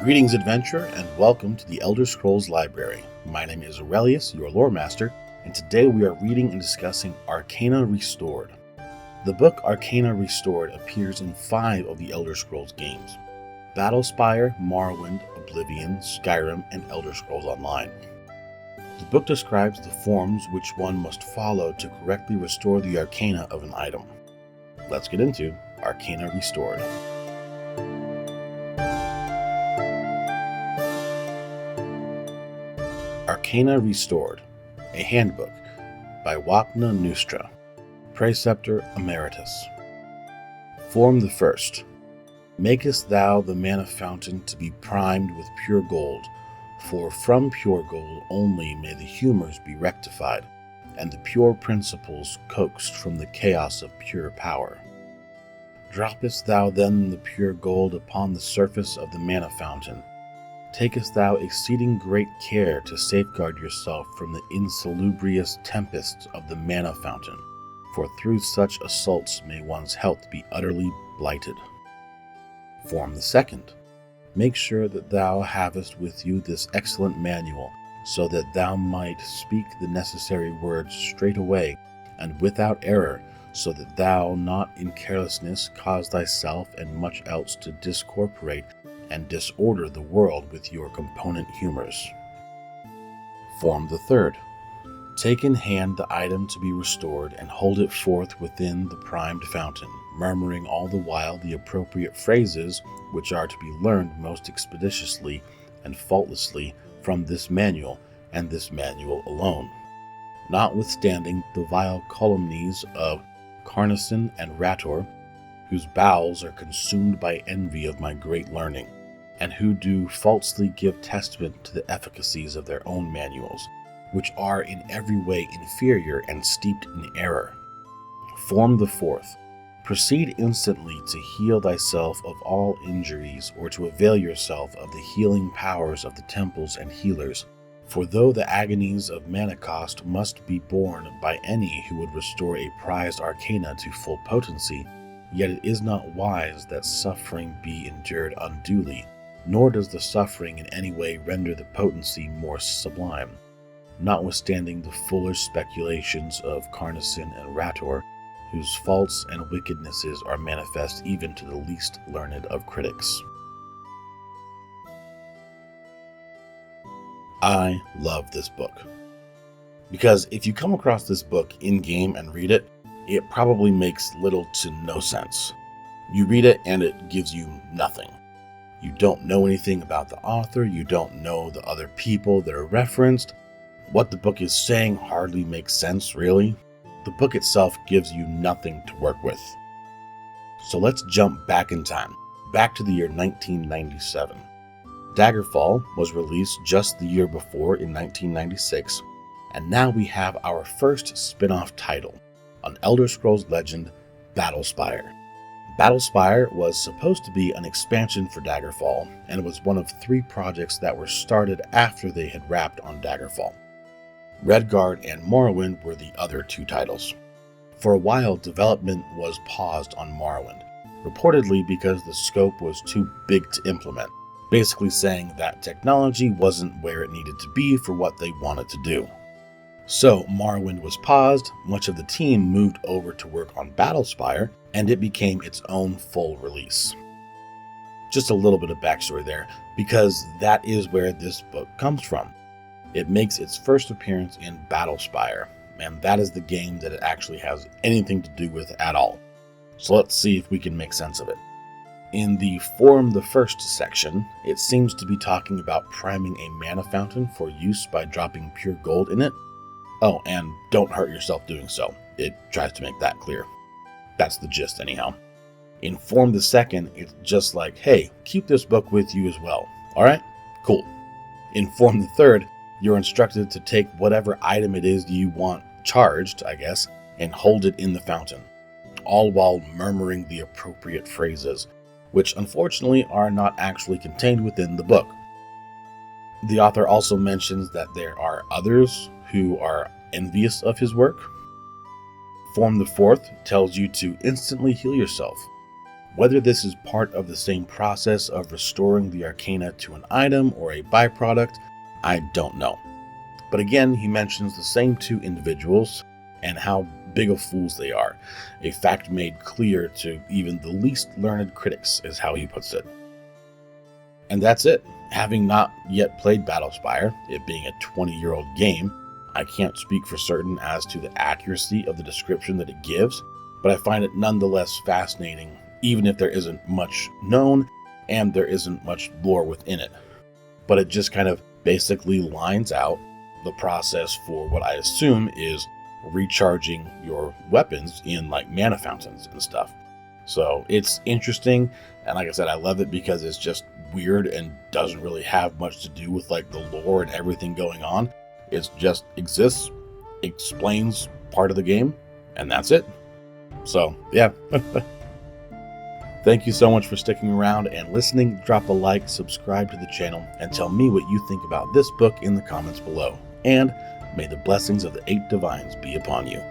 Greetings, adventurer, and welcome to the Elder Scrolls Library. My name is Aurelius, your lore master, and today we are reading and discussing Arcana Restored. The book Arcana Restored appears in 5 of the Elder Scrolls games: Battlespire, Morrowind, Oblivion, Skyrim, and Elder Scrolls Online. The book describes the forms which one must follow to correctly restore the arcana of an item. Let's get into Arcana Restored. Arcana Restored, a Handbook, by Wakna Nustra, Preceptor Emeritus. Form the First. Makest thou the mana fountain to be primed with pure gold, for from pure gold only may the humours be rectified, and the pure principles coaxed from the chaos of pure power. Droppest thou then the pure gold upon the surface of the mana fountain, takest thou exceeding great care to safeguard yourself from the insalubrious tempests of the mana fountain, for through such assaults may one's health be utterly blighted. Form the Second. Make sure that thou havest with you this excellent manual, so that thou might speak the necessary words straight away and without error, so that thou not in carelessness cause thyself and much else to discorporate and disorder the world with your component humours. Form the Third. Take in hand the item to be restored and hold it forth within the primed fountain, murmuring all the while the appropriate phrases which are to be learned most expeditiously and faultlessly from this manual and this manual alone, notwithstanding the vile calumnies of Carnacin and Rator, whose bowels are consumed by envy of my great learning, and who do falsely give testament to the efficacies of their own manuals, which are in every way inferior and steeped in error. Form the Fourth. Proceed instantly to heal thyself of all injuries, or to avail yourself of the healing powers of the temples and healers, for though the agonies of mana cost must be borne by any who would restore a prized arcana to full potency, yet it is not wise that suffering be endured unduly, nor does the suffering in any way render the potency more sublime, notwithstanding the foolish speculations of Carnacin and Rator, whose faults and wickednesses are manifest even to the least learned of critics. I love this book, because if you come across this book in-game and read it, it probably makes little to no sense. You read it and it gives you nothing. You don't know anything about the author, you don't know the other people that are referenced. What the book is saying hardly makes sense, really. The book itself gives you nothing to work with. So let's jump back in time, back to the year 1997. Daggerfall was released just the year before in 1996, and now we have our first spin-off title, an Elder Scrolls legend, Battlespire. Battlespire was supposed to be an expansion for Daggerfall, and was one of 3 projects that were started after they had wrapped on Daggerfall. Redguard and Morrowind were the other 2 titles. For a while, development was paused on Morrowind, reportedly because the scope was too big to implement, basically saying that technology wasn't where it needed to be for what they wanted to do. So Morrowind was paused, much of the team moved over to work on Battlespire, and it became its own full release. Just a little bit of backstory there, because that is where this book comes from. It makes its first appearance in Battlespire, and that is the game that it actually has anything to do with at all. So let's see if we can make sense of it. In the Form the First section, it seems to be talking about priming a mana fountain for use by dropping pure gold in it. Oh, and don't hurt yourself doing so. It tries to make that clear. That's the gist anyhow. In Form the Second, it's just like, hey, keep this book with you as well. Alright? Cool. In Form the Third, you're instructed to take whatever item it is you want charged, I guess, and hold it in the fountain, all while murmuring the appropriate phrases, which unfortunately are not actually contained within the book. The author also mentions that there are others who are envious of his work. Form the Fourth tells you to instantly heal yourself. Whether this is part of the same process of restoring the arcana to an item or a byproduct, I don't know. But again, he mentions the same two individuals and how big of fools they are, a fact made clear to even the least learned critics, is how he puts it. And that's it. Having not yet played Battlespire, it being a 20-year-old game, I can't speak for certain as to the accuracy of the description that it gives, but I find it nonetheless fascinating, even if there isn't much known and there isn't much lore within it. But it just kind of basically lines out the process for what I assume is recharging your weapons in like mana fountains and stuff. So it's interesting, and like I said, I love it because it's just weird and doesn't really have much to do with like the lore and everything going on. It just exists, explains part of the game, and that's it. So yeah. Thank you so much for sticking around and listening. Drop a like, subscribe to the channel, and tell me what you think about this book in the comments below. And may the blessings of the 8 Divines be upon you.